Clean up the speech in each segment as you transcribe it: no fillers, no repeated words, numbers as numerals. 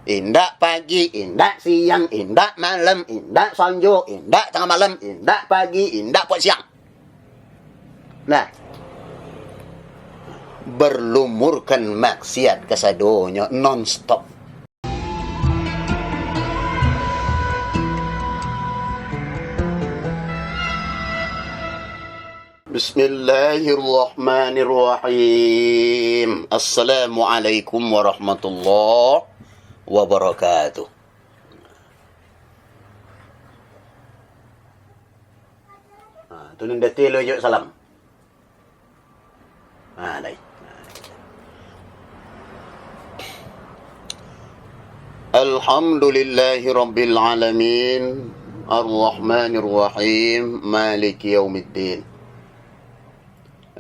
Indak pagi, indak siang, indak malam, indak sonjo, indak tengah malam, indak pagi, indak puas siang. Nah, berlumurkan maksiat kasadonyo non-stop. Bismillahirrahmanirrahim. Assalamualaikum warahmatullahi wabarakatuh. Tunin dati lo yuk salam. Dai. Alhamdulillahi rabbil alamin. Ar-Rahmanir-Rahim. Maliki yaumiddin.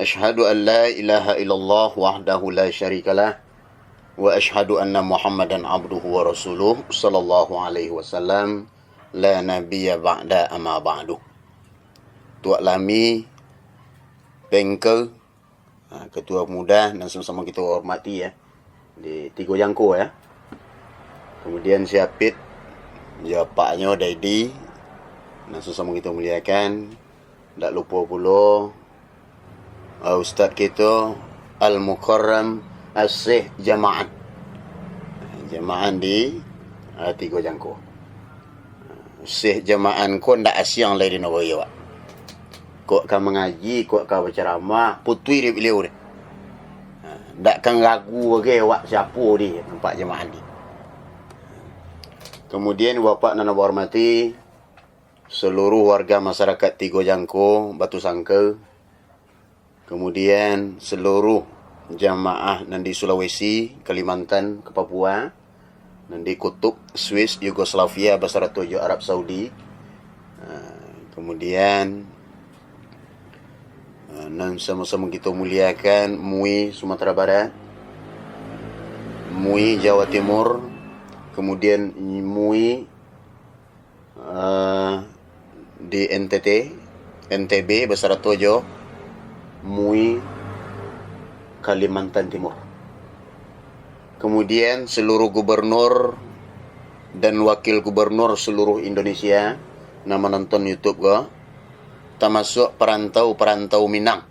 Ashhadu an la ilaha illallah wahdahu la syarikalah wa ashhadu anna Muhammadan abduhu wa rasuluh sallallahu alaihi wasallam la nabiyya ba'da amma ba'du. Tuak Lami Bengkel, ketua muda dan sama-sama kita hormati ya di Tigo Jangko ya. Kemudian Siapit ya paknya Daidi dan sama-sama kita muliakan. Tak lupa pula Ustaz kita Al-Mukarram As-Sih Jama'an di Tigo Jangko. Sih Jama'an ko ndak asyang lain di Nawawi wak. Kok kan mengaji, kok kan berceramah, putui dia beliau ni. Ndak kan ragu ke wak siapa dia nampak Jama'an ni. Kemudian bapak dan ibu hormati seluruh warga masyarakat Tigo Jangko, Batu Sangka. Kemudian seluruh jamaah di Sulawesi, Kalimantan, ke Papua, di Kutub, Swiss, Yugoslavia, Basara Tojo, Arab Saudi. Kemudian dan sama-sama kita muliakan MUI Sumatera Barat, MUI Jawa Timur, kemudian MUI di NTB, Basara Tojo, MUI Kalimantan Timur. Kemudian seluruh gubernur dan wakil gubernur seluruh Indonesia nama nonton YouTube gua, termasuk perantau-perantau Minang,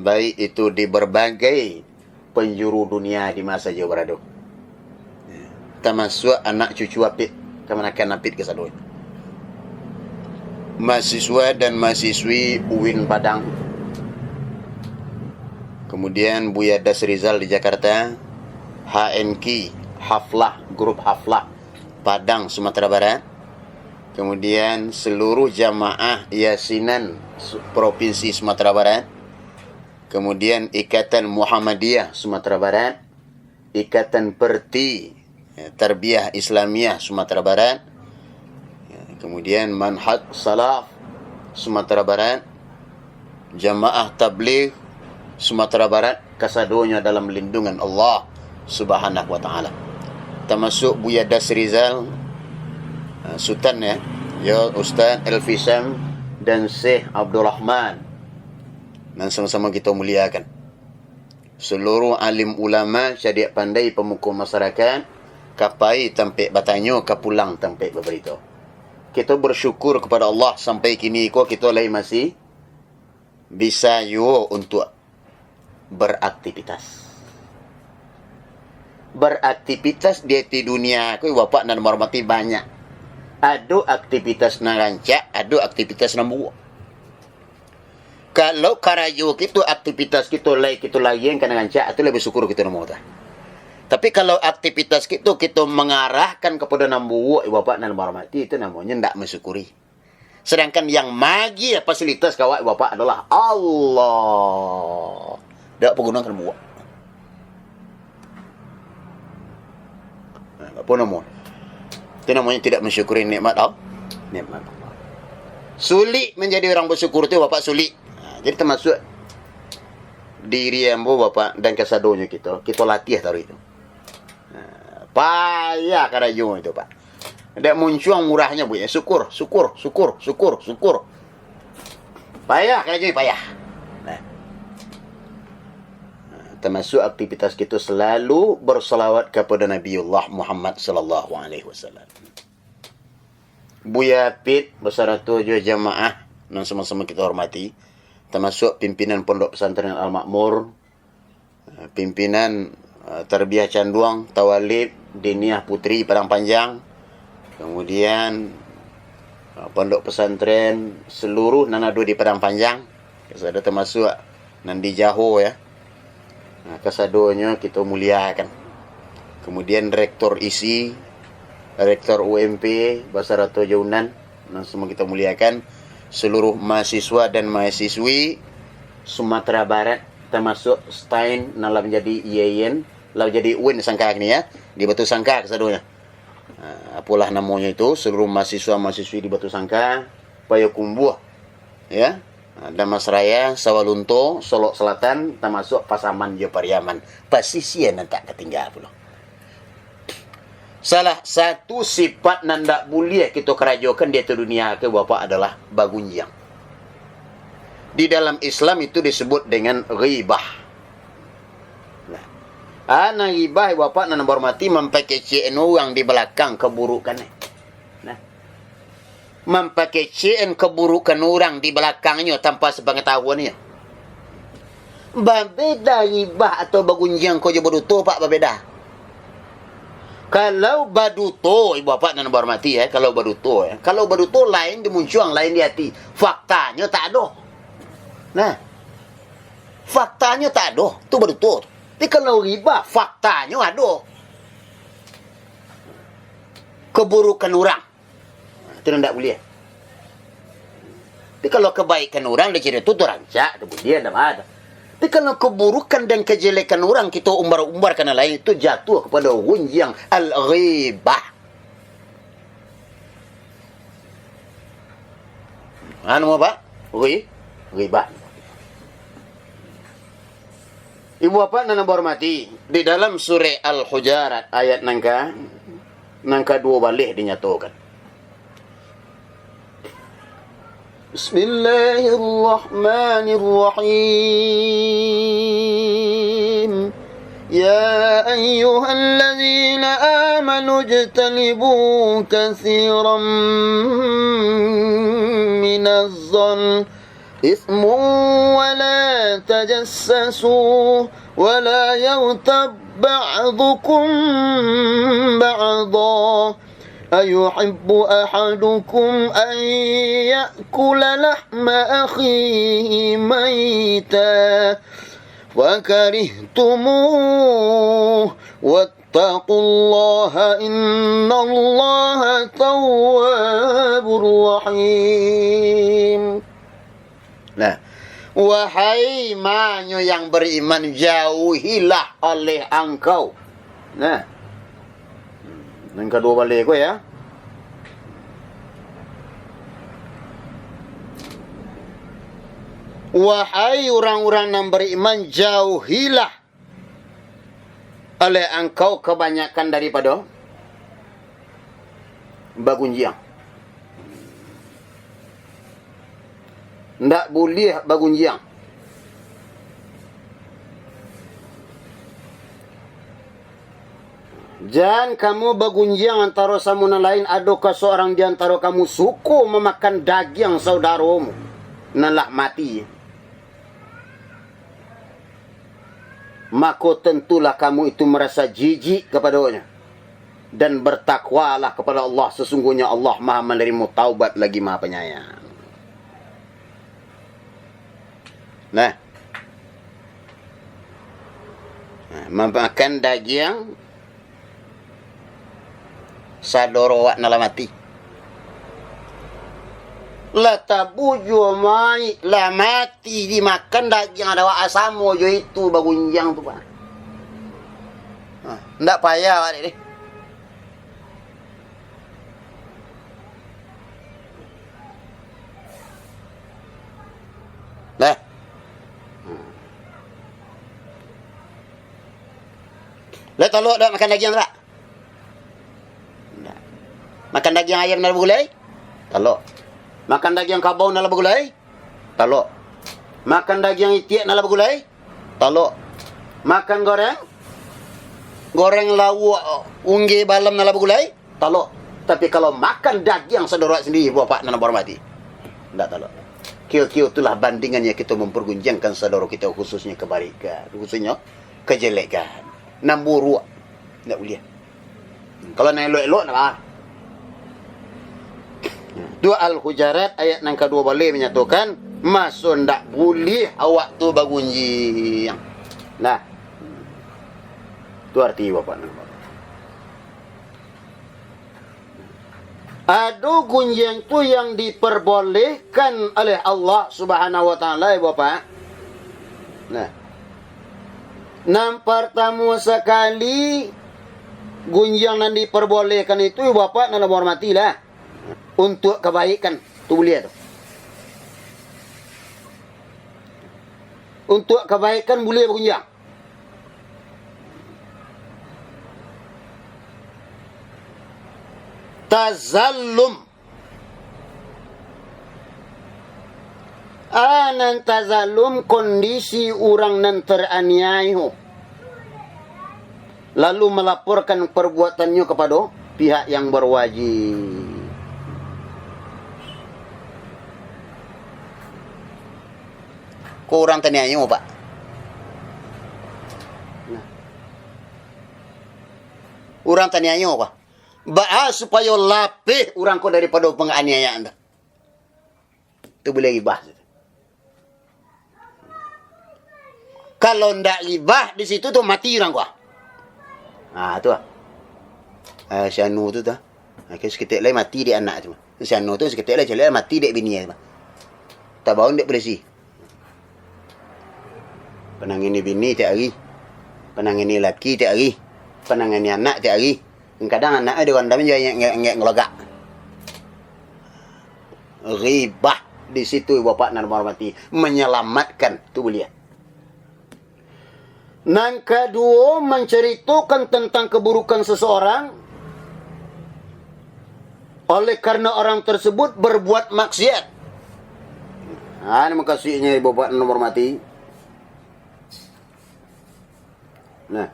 baik itu di berbagai penjuru dunia di masa Jawa Barat. Termasuk anak cucu Apit, kemenakan Apit ke Sadoi. Mahasiswa dan mahasiswi UIN Padang. Kemudian Buya Das Rizal di Jakarta, HNK, Haflah, grup Haflah, Padang, Sumatera Barat. Kemudian seluruh jamaah Yasinan Provinsi Sumatera Barat. Kemudian Ikatan Muhammadiyah Sumatera Barat. Ikatan Perti Tarbiyah Islamiyah Sumatera Barat. Kemudian Manhaj Salaf Sumatera Barat. Jamaah Tabligh Sumatera Barat, kasadonya dalam lindungan Allah Subhanahu wa taala. Termasuk Buya Das Rizal, Sultan ya Ustaz Elfisam dan Syekh Abdul Rahman. Dan sama-sama kita muliakan seluruh alim ulama, syariat pandai, pemuka masyarakat, kapai tampai batanyo, kapulang tampai berberita. Kita bersyukur kepada Allah sampai kini kita masih bisa untuk beraktivitas di dunia aku bapak dan hormati banyak. Ada aktivitas narancak, ada aktivitas nambuak. Kalau karajo kita aktivitas kita lagi yang kena rancak, itu lebih syukur kita nemu ta. Tapi kalau aktivitas kita mengarahkan kepada nambuak bapak dan hormati, itu namanya ndak mensyukuri. Sedangkan yang magi fasilitas kawak bapak adalah Allah. Tak pergunakan buat. Apa nama? Itu namanya tidak mensyukuri nikmat Allah. Nikmat Allah. Sulit menjadi orang bersyukur itu bapak sulit. Jadi termasuk diri ambo bapak dan kasadonya kita latih taruh itu. Payah karajo itu pak. Ada muncul murahnya bu ya. Syukur. Payah karajo payah. termasuk aktivitas kita selalu berselawat kepada Nabiullah Muhammad sallallahu alaihi wasallam. Buya Pit bersama tujuh jamaah yang sama-sama kita hormati, termasuk pimpinan Pondok Pesantren Al-Makmur, pimpinan Tarbiyah Canduang, Tawalid, Diniah Putri Padang Panjang, kemudian Pondok Pesantren seluruh nanadu di Padang Panjang, ada termasuk Nandi Jaho ya. Kesadonya kita muliakan. Kemudian Rektor ISI, Rektor UMP, Basarato Jaunan, semua kita muliakan. Seluruh mahasiswa dan mahasiswi Sumatera Barat, termasuk Stein, nalam jadi Yeyen, lalu jadi Win Sangkak ni ya, di Batu Sangkak kesadonya. Apalah namanya itu, seluruh mahasiswa-mahasiswi di Batu Sangkak, Payakumbuh ya. Damas Raya, Sawalunto, Solok Selatan, termasuk Pasaman Jepariaman. Pasti sian tak ketinggal pula. Salah satu sifat nanda boleh kita kerajokan di dunia ke Bapak adalah bagunjang. Di dalam Islam itu disebut dengan ghibah. Nah, ghibah Bapak nan hormati mempekecen orang di belakang keburukannya. Mempekecen keburukan orang di belakangnya tanpa sepengetahuannya. Berbeda ghibah atau bagunjang kau je baduto Pak, berbeda. Kalau baduto, ibu bapak dan hormati ya, kalau baduto lain dimuncuang, lain di hati. Faktanya tak ada. Nah, faktanya tak ada, tu baduto. Tapi kalau ghibah, faktanya ada. Keburukan orang. Itu tidak boleh. Tapi kalau kebaikan orang, dia cerita itu rancak, dia tidak ada. Tapi kalau keburukan dan kejelekan orang, kita umbar-umbar karena lain, itu jatuh kepada gunjang al-ghibah. Anu apa? Ghibah. Ibu bapak dan hormati, di dalam surah Al-Hujarat ayat nangka 2 balik dinyatakan. Bismillahirrahmanirrahim. Ya ayyuhalladzina amanu ijtanibu katsiran minadh-dhann ismun wa la tajassasu wa la yaghtab ba'dukum ba'dha أيحب أحدكم أن يأكل لحم أخيه ميتا فكرهتموه واتقوا الله إن الله تواب رحيم. Nah, wahai manyo yang beriman, jauhilah oleh engkau. Nah, yang kedua balik ko ya. Wahai orang-orang yang beriman, jauhilah oleh engkau kebanyakan daripada bagunjiang. Ndak boleh bagunjiang. Jangan kamu bagunjiang antara samuna lain. Adakah seorang di antara kamu suku memakan daging saudaramu nalah mati? Maka tentulah kamu itu merasa jijik kepadanya. Dan bertakwalah kepada Allah. Sesungguhnya Allah maha menerima taubat lagi maha penyayang. Nah, memakan daging sadoro wak nala mati. La tabuju mai la mati dimakan daging ada wak asamo jo itu bagunjang tu Pak. Ndak payah Pak ni. Lah. Lah tolok dak makan daging tak? Makan daging ayam dalam gulai? Talok. Makan daging kabau dalam gulai? Talok. Makan daging itiak dalam gulai? Talok. Makan goreng. Goreng lawak unggi balam nala begulai, talok. Tapi kalau makan daging saudara sendiri, bapak nana hormati, tidak talok. Kio-kio itulah bandingannya kita mempergunjangkan saudara kita, khususnya kebaikan, khususnya kejelekan. Namburu, tidak boleh. Kalau nak elok-elok, nak. Dua Al-Hujarat ayat yang kedua boleh menyatakan masuk ndak boleh awak tu bagunjing. Nah, itu arti bapak. Ada gunjing tu yang diperbolehkan oleh Allah Subhanahu wa taala, bapak. Nah, pertama sekali gunjing yang diperbolehkan itu bapak nak hormatilah. Untuk kebaikan tu boleh tu. Untuk kebaikan boleh bergunjang. Tazallum. Anan tazallum kondisi orang nan teraniaya. Lalu melaporkan perbuatannya kepada pihak yang berwajib. Kau orang tanianya mau pak? Nah. Orang tanianya mau pak? Bahas supaya lapih orang kau daripada penganiayaan dah. Itu boleh gibah. Kalau ndak gibah di situ tu mati orang kau. Ah tu ah. Si Anu tu dah. Seketik lagi mati dia anak tu. Si Anu tu seketik lagi mati dia bini tu. Tak bau dia bersih. Penangini bini tiap hari. Penangini laki tiap hari. Penangini anak tiap hari. Kadang anak ada orang dalam yang ngelagak. Ribah di situ bapak nak hormati. Menyelamatkan tu boleh. Yang kedua, menceritakan tentang keburukan seseorang oleh karena orang tersebut berbuat maksiat. Ini makasihnya bapak nak hormati. Nah,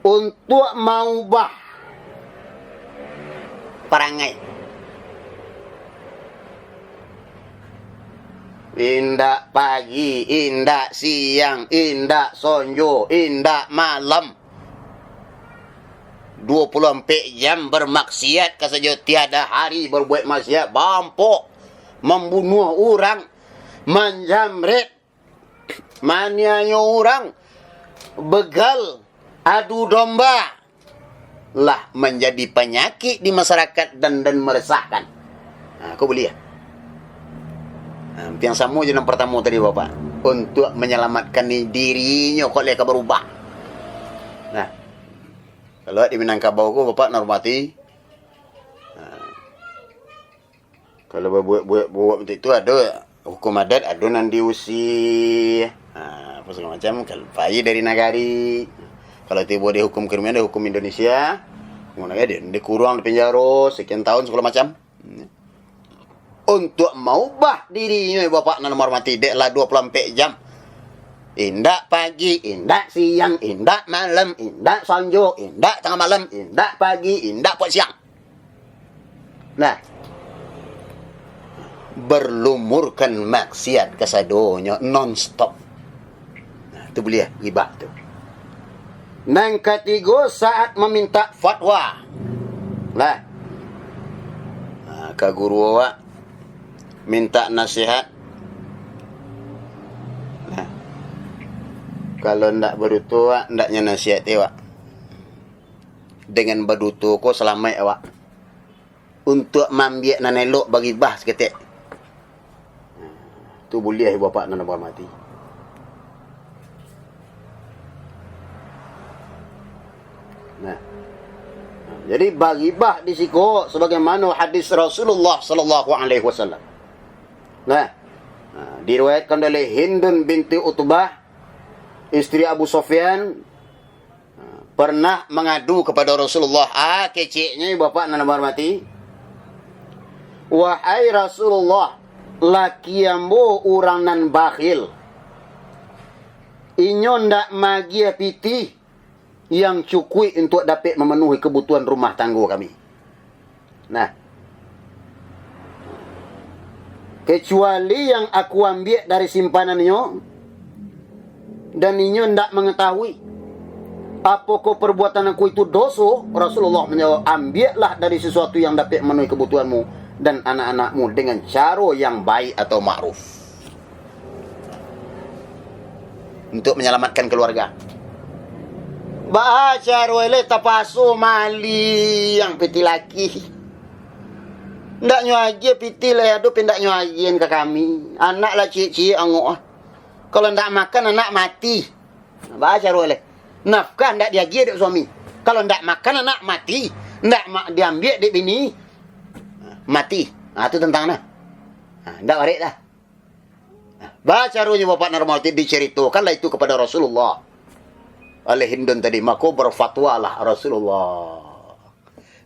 untuk maubah perangai, indak pagi, indak siang, indak sonjo, indak malam, 24 jam bermaksiat kasaja, tiada hari berbuat maksiat, bampok, membunuh orang, menjamret, maniaya orang, begal, adu domba lah menjadi penyakit di masyarakat dan meresahkan. Kau boleh ya? Yang sama je yang pertama tadi bapak, untuk menyelamatkan dirinya kau leka berubah. Nah, kalau di Minangkabau ku bapak hormati, kalau buat itu ada hukum adat, ada nan diusi, apa segala macam. Kalau bayi dari nagari, kalau tiba dia hukum kriminal, dia hukum Indonesia, mana dia dikurang di penjara sekian tahun segala macam. Untuk maubah dirinya bapak nan hormati, deklah 24 jam. Indak pagi, indak siang, indak malam, indak sonjo, indak tengah malam, indak pagi, indak puas siang. Nah, berlumurkan maksiat kesadonya non-stop. Nah, itu boleh gibah tu. Yang ketiga, saat meminta fatwa. Nah, ke guru awak minta nasihat. Nah, kalau ndak berutu awak, ndaknya nasihat awak. Dengan berutu ko selamat awak. Untuk mambiak nan elok bagi bah seketik. Tu boleh bapak nan hormati. Nah, jadi bagi bah di siko sebagaimana hadis Rasulullah sallallahu alaihi wasallam. Nah, diriwayatkan oleh Hindun binti Utbah, istri Abu Sufyan, pernah mengadu kepada Rasulullah. Keciknya bapak nan hormati. Wahai Rasulullah, laki ambo orang nan bakhil. inyo ndak magi piti yang cukup untuk dapat memenuhi kebutuhan rumah tangga kami. Nah, kecuali yang aku ambil dari simpanannya dan inyo ndak mengetahui apakah perbuatan aku itu dosa, Rasulullah menjawab, ambillah dari sesuatu yang dapat memenuhi kebutuhanmu dan anak-anakmu dengan cara yang baik atau ma'ruf. Untuk menyelamatkan keluarga. Baca roele tapasu mali yang piti laki. Ndak nyuaji piti le adu pindak nyuajiin ke kami. Anak lah cik-cik angok. Kalau ndak makan anak mati. Baca roele. Nafkah ndak diagi dek suami. Kalau ndak makan anak mati. Ndak diambil dek bini. Mati. Itu tentang nah. Ndak warik dah. Baca runya bapak normal diceritakanlah itu kepada Rasulullah. Oleh Hindun tadi, maka berfatwalah Rasulullah.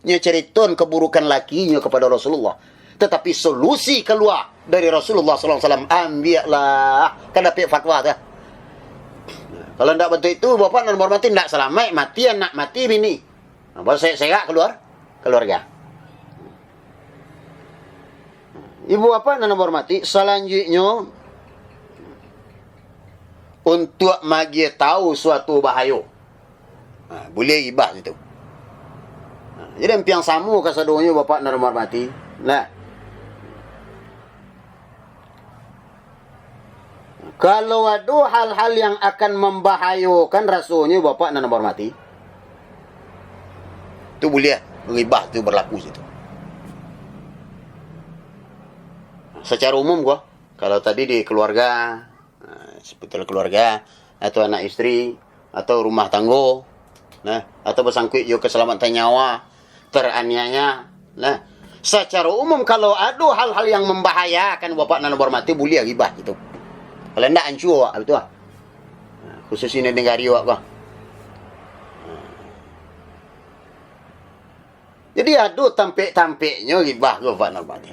Nya ceriton keburukan lakinya kepada Rasulullah. Tetapi solusi keluar dari Rasulullah SAW, ambillah. Kan dapat fatwa dah. Kalau tidak betul itu, bapak nomor mati tidak selamat. Mati anak, mati bini. Baru saya keluar keluarga. Ibu apa nomor mati? Selanjutnya, untuk magi tahu suatu bahaya. Boleh ibah itu. Jadi empiang samu kasadonya bapak normal mati. Nah. Kalau ada hal-hal yang akan membahayakan rasanya bapak normal mati. Itu boleh ribah itu berlaku situ. Secara umum gua, kalau tadi di keluarga, seperti keluarga atau anak istri atau rumah tangga, nah, atau bersangkut juga keselamatan nyawa, teraniaya, nah, secara umum kalau ada hal-hal yang membahayakan bapak dan hormati boleh ribah itu. Kalau ndak hancur betul ah. Khusus ini negari wak. Jadi ada tampik-tampiknya ribah bapak dan hormati.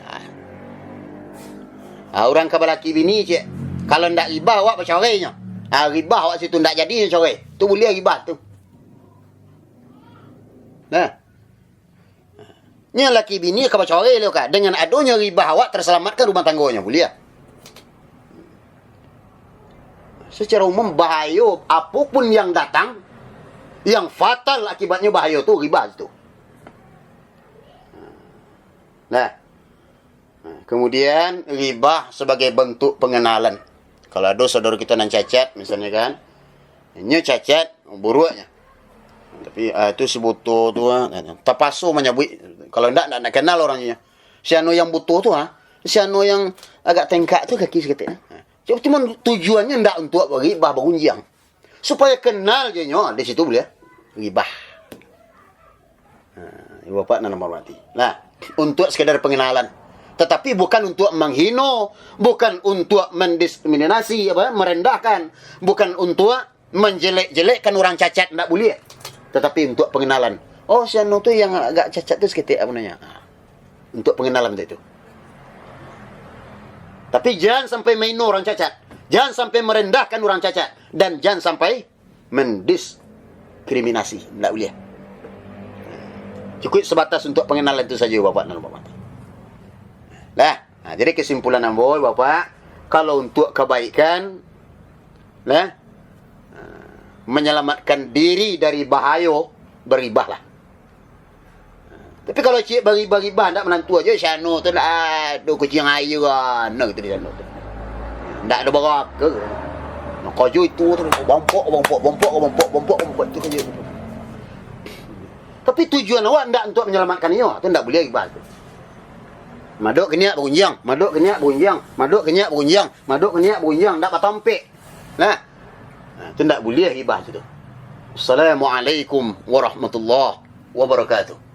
Orang kabalaki bini cik. Kalau ndak ribah awak bercorainya. Ribah awak situ ndak jadi corai. Tu boleh ribah tu. Nah. Nya laki bini ke bercorai le ka. Dengan adanya ribah awak terselamatkan rumah tangganya boleh. Secara umum bahaya apapun yang datang yang fatal akibatnya bahaya tu ribah tu. Nah. Kemudian ribah sebagai bentuk pengenalan. Kalau ada saudara kita nan cacat misalnya kan, nya cacat buruknya. Tapi itu si butuh tu tapasu menyebut. Kalau ndak kenal orangnya. Si anu yang butuh tu si anu yang agak tengkak tu kaki seketik. Cuma tujuannya ndak untuk ribah berunjang. Supaya kenal je nya di situ boleh ribah. Ibu bapak nan hormati. Nah, untuk sekedar pengenalan. Tetapi bukan untuk menghina, bukan untuk mendiskriminasi, merendahkan, bukan untuk menjelek-jelekkan orang cacat, tidak boleh. Tetapi untuk pengenalan. Oh, si anu tu yang agak cacat tu seketik apa namanya? Untuk pengenalan itu. Tapi jangan sampai menghina orang cacat, jangan sampai merendahkan orang cacat, dan jangan sampai mendiskriminasi, tidak boleh. Cukup sebatas untuk pengenalan itu saja, bapak dan bapak. Nah, jadi kesimpulan amboy bapak, kalau untuk kebaikan, nah, menyelamatkan diri dari bahaya, beribahlah. Tapi kalau cik beribah tak menantu aja, syanu tu dah ada kucing air kan, gitu di sana tu. Tak ada barak ke? Kaju itu tu bompok tu kerja. Tapi tujuan awak tak untuk menyelamatkan dia, tu tak boleh ribah tu. Maduk kenyak berunjang, maduk kenyak berunjang, maduk kenyak berunjang, maduk kenyak berunjang, tak patampik. Nah, itu tak boleh ribah tu. Assalamualaikum warahmatullahi wabarakatuh.